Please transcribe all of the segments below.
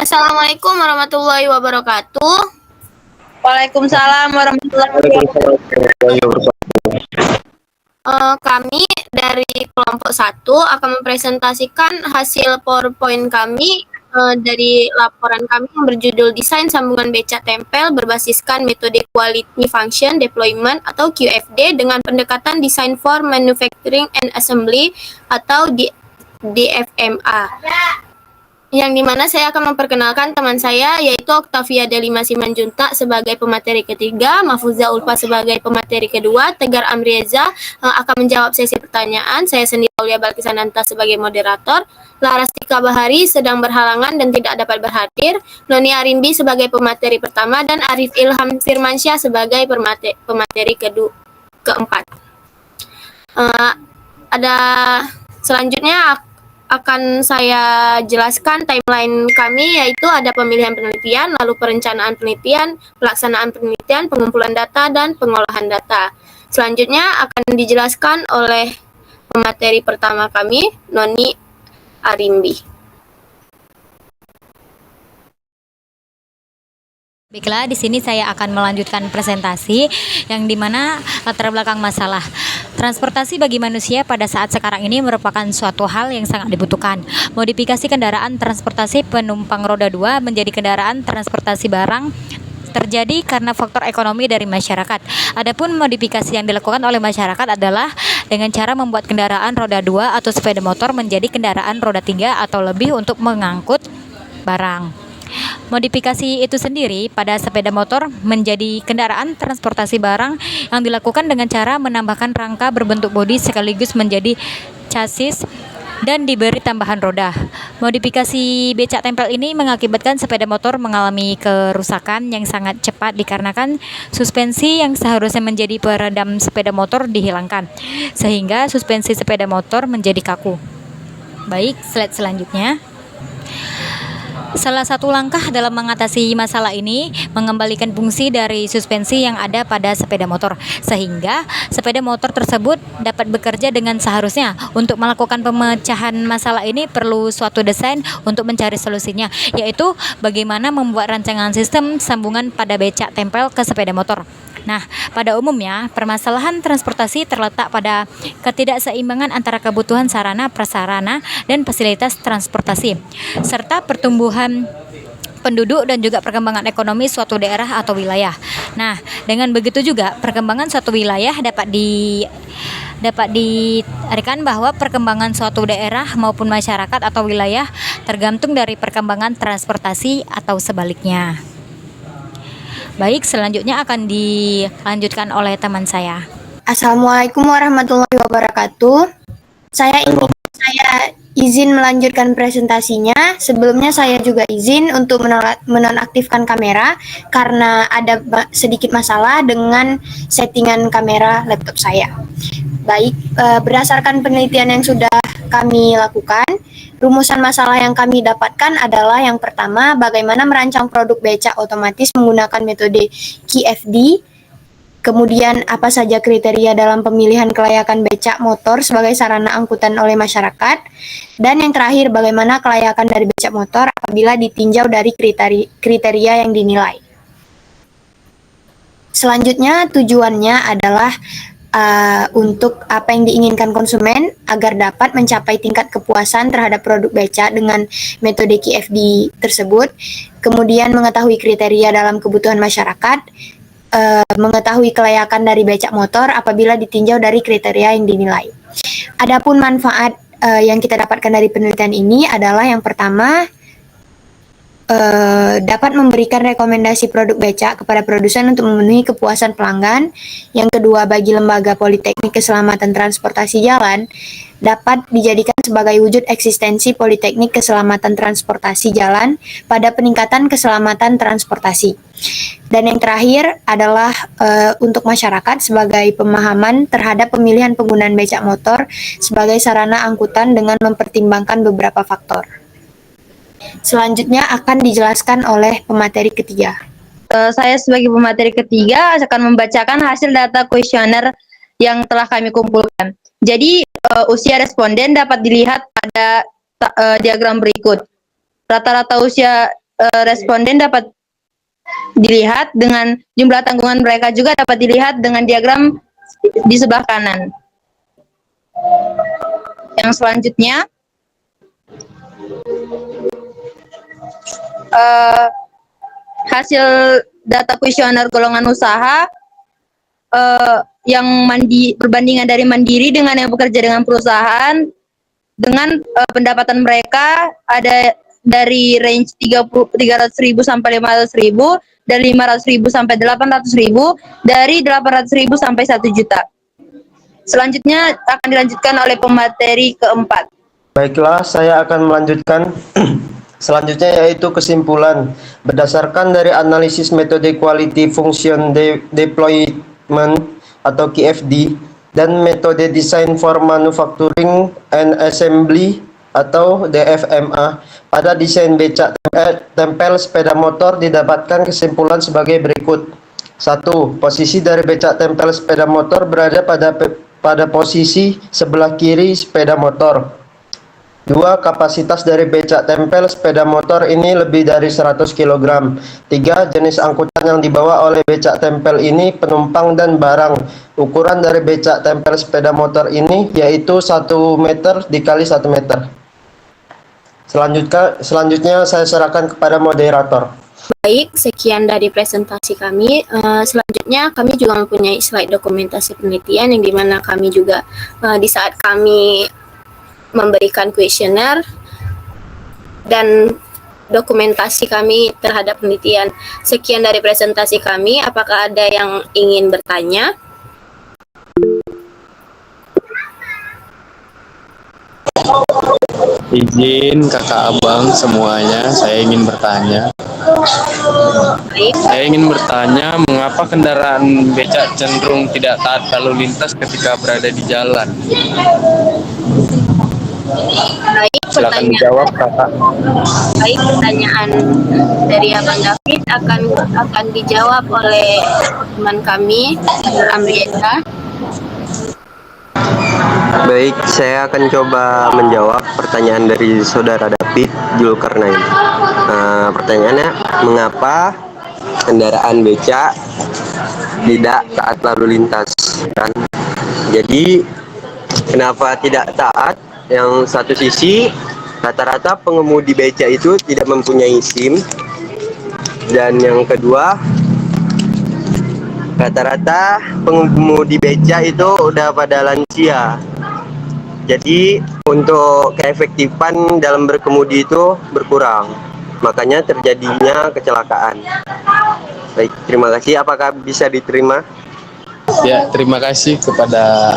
Assalamualaikum warahmatullahi wabarakatuh. Waalaikumsalam warahmatullahi Waalaikumsalam wabarakatuh. warahmatullahi wabarakatuh. Kami dari kelompok 1 akan mempresentasikan hasil PowerPoint kami dari laporan kami yang berjudul Desain Sambungan Becak Tempel berbasiskan metode Quality Function Deployment atau QFD dengan pendekatan Design for Manufacturing and Assembly atau DFMA. Yang dimana saya akan memperkenalkan teman saya yaitu Octavia Delima Simanjuntak sebagai pemateri ketiga, Mahfuza Ulfa sebagai pemateri kedua, Tegar Amrieza akan menjawab sesi pertanyaan, saya sendiri Aulia Balkisananta sebagai moderator, Larastika Bahari sedang berhalangan dan tidak dapat berhadir, Noni Arimbi sebagai pemateri pertama, dan Arif Ilham Firmansyah sebagai pemateri keempat. Ada selanjutnya akan saya jelaskan timeline kami, yaitu ada pemilihan penelitian, lalu perencanaan penelitian, pelaksanaan penelitian, pengumpulan data, dan pengolahan data. Selanjutnya akan dijelaskan oleh pemateri pertama kami, Noni Arimbi. Baiklah, di sini saya akan melanjutkan presentasi yang dimana latar belakang masalah transportasi bagi manusia pada saat sekarang ini merupakan suatu hal yang sangat dibutuhkan. Modifikasi kendaraan transportasi penumpang roda 2 menjadi kendaraan transportasi barang terjadi karena faktor ekonomi dari masyarakat. Adapun modifikasi yang dilakukan oleh masyarakat adalah dengan cara membuat kendaraan roda 2 atau sepeda motor menjadi kendaraan roda 3 atau lebih untuk mengangkut barang. Modifikasi itu sendiri pada sepeda motor menjadi kendaraan transportasi barang yang dilakukan dengan cara menambahkan rangka berbentuk bodi sekaligus menjadi chassis dan diberi tambahan roda. Modifikasi becak tempel ini mengakibatkan sepeda motor mengalami kerusakan yang sangat cepat dikarenakan suspensi yang seharusnya menjadi peredam sepeda motor dihilangkan, sehingga suspensi sepeda motor menjadi kaku. Baik, slide selanjutnya. Salah satu langkah dalam mengatasi masalah ini mengembalikan fungsi dari suspensi yang ada pada sepeda motor, sehingga sepeda motor tersebut dapat bekerja dengan seharusnya. Untuk melakukan pemecahan masalah ini perlu suatu desain untuk mencari solusinya, yaitu bagaimana membuat rancangan sistem sambungan pada becak tempel ke sepeda motor. Nah, pada umumnya, permasalahan transportasi terletak pada ketidakseimbangan antara kebutuhan sarana, prasarana, dan fasilitas transportasi, serta pertumbuhan penduduk dan juga perkembangan ekonomi suatu daerah atau wilayah. Nah, dengan begitu juga perkembangan suatu wilayah dapat diartikan bahwa perkembangan suatu daerah maupun masyarakat atau wilayah tergantung dari perkembangan transportasi atau sebaliknya. Baik, selanjutnya akan dilanjutkan oleh teman saya. Assalamualaikum warahmatullahi wabarakatuh. Saya izin melanjutkan presentasinya. Sebelumnya saya juga izin untuk menonaktifkan kamera karena ada sedikit masalah dengan settingan kamera laptop saya. Baik, berdasarkan penelitian yang sudah kami lakukan, rumusan masalah yang kami dapatkan adalah yang pertama, bagaimana merancang produk becak otomatis menggunakan metode QFD. Kemudian, apa saja kriteria dalam pemilihan kelayakan becak motor sebagai sarana angkutan oleh masyarakat. Dan yang terakhir, bagaimana kelayakan dari becak motor apabila ditinjau dari kriteria yang dinilai. Selanjutnya, tujuannya adalah untuk apa yang diinginkan konsumen agar dapat mencapai tingkat kepuasan terhadap produk becak dengan metode QFD tersebut. Kemudian, mengetahui kriteria dalam kebutuhan masyarakat, mengetahui kelayakan dari becak motor apabila ditinjau dari kriteria yang dinilai. Adapun manfaat yang kita dapatkan dari penelitian ini adalah yang pertama, dapat memberikan rekomendasi produk becak kepada produsen untuk memenuhi kepuasan pelanggan. Yang kedua, bagi lembaga Politeknik Keselamatan Transportasi Jalan dapat dijadikan sebagai wujud eksistensi Politeknik Keselamatan Transportasi Jalan pada peningkatan keselamatan transportasi. Dan yang terakhir adalah untuk masyarakat sebagai pemahaman terhadap pemilihan penggunaan becak motor sebagai sarana angkutan dengan mempertimbangkan beberapa faktor. Selanjutnya akan dijelaskan oleh pemateri ketiga. Saya sebagai pemateri ketiga akan membacakan hasil data kuesioner yang telah kami kumpulkan. Jadi, usia responden dapat dilihat pada diagram berikut. Rata-rata usia responden dapat dilihat dengan jumlah tanggungan mereka juga dapat dilihat dengan diagram di sebelah kanan. Yang selanjutnya, hasil data kuesioner golongan usaha yang perbandingan dari mandiri dengan yang bekerja dengan perusahaan dengan pendapatan mereka ada dari range 300.000 sampai 500.000, dari 500.000 sampai 800.000, dari 800.000 sampai 1 juta. Selanjutnya akan dilanjutkan oleh pemateri keempat. Baiklah, saya akan melanjutkan. Selanjutnya yaitu kesimpulan. Berdasarkan dari analisis metode Quality Function Deployment atau QFD dan metode Design for Manufacturing and Assembly atau DFMA, pada desain becak tempel sepeda motor didapatkan kesimpulan sebagai berikut. 1. Posisi dari becak tempel sepeda motor berada pada posisi sebelah kiri sepeda motor. 2. Kapasitas dari becak tempel sepeda motor ini lebih dari 100 kg. 3. Jenis angkutan yang dibawa oleh becak tempel ini penumpang dan barang. Ukuran dari becak tempel sepeda motor ini yaitu 1 meter dikali 1 meter. Selanjutnya saya serahkan kepada moderator. Baik, sekian dari presentasi kami. Selanjutnya kami juga mempunyai slide dokumentasi penelitian yang dimana kami juga di saat kami memberikan kuesioner dan dokumentasi kami terhadap penelitian. Sekian dari presentasi kami. Apakah ada yang ingin bertanya? Izin kakak abang semuanya, saya ingin bertanya. Baik. Saya ingin bertanya mengapa kendaraan becak cenderung tidak taat lalu lintas ketika berada di jalan. Baik, Silakan dijawab kakak. Baik, pertanyaan dari Abang David akan dijawab oleh teman kami, Amrieta. Baik, saya akan coba menjawab pertanyaan dari saudara David Zulkarnain. Pertanyaannya, mengapa kendaraan becak tidak taat lalu lintas? Kan? Jadi, kenapa tidak taat? Yang satu sisi, rata-rata pengemudi becak itu tidak mempunyai SIM. Dan yang kedua, rata-rata pengemudi becak itu udah pada lansia. Jadi untuk keefektifan dalam berkemudi itu berkurang. Makanya terjadinya kecelakaan. Baik, terima kasih. Apakah bisa diterima? Ya, terima kasih kepada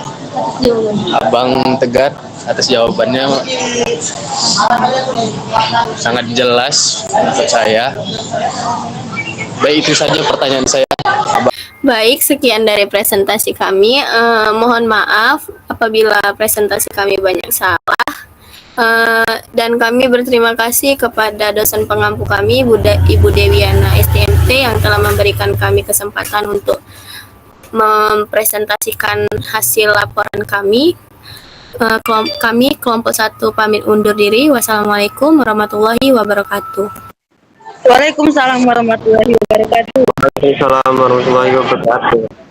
Abang Tegar atas jawabannya, sangat jelas untuk saya. Baik, itu saja pertanyaan saya. Baik, sekian dari presentasi kami. Mohon maaf apabila presentasi kami banyak salah. Dan kami berterima kasih kepada dosen pengampu kami, Ibu Dewiana STMT, yang telah memberikan kami kesempatan untuk mempresentasikan hasil laporan kami. Kami kelompok 1 pamit undur diri. Wassalamualaikum warahmatullahi wabarakatuh. Waalaikumsalam warahmatullahi wabarakatuh. Waalaikumsalam warahmatullahi wabarakatuh.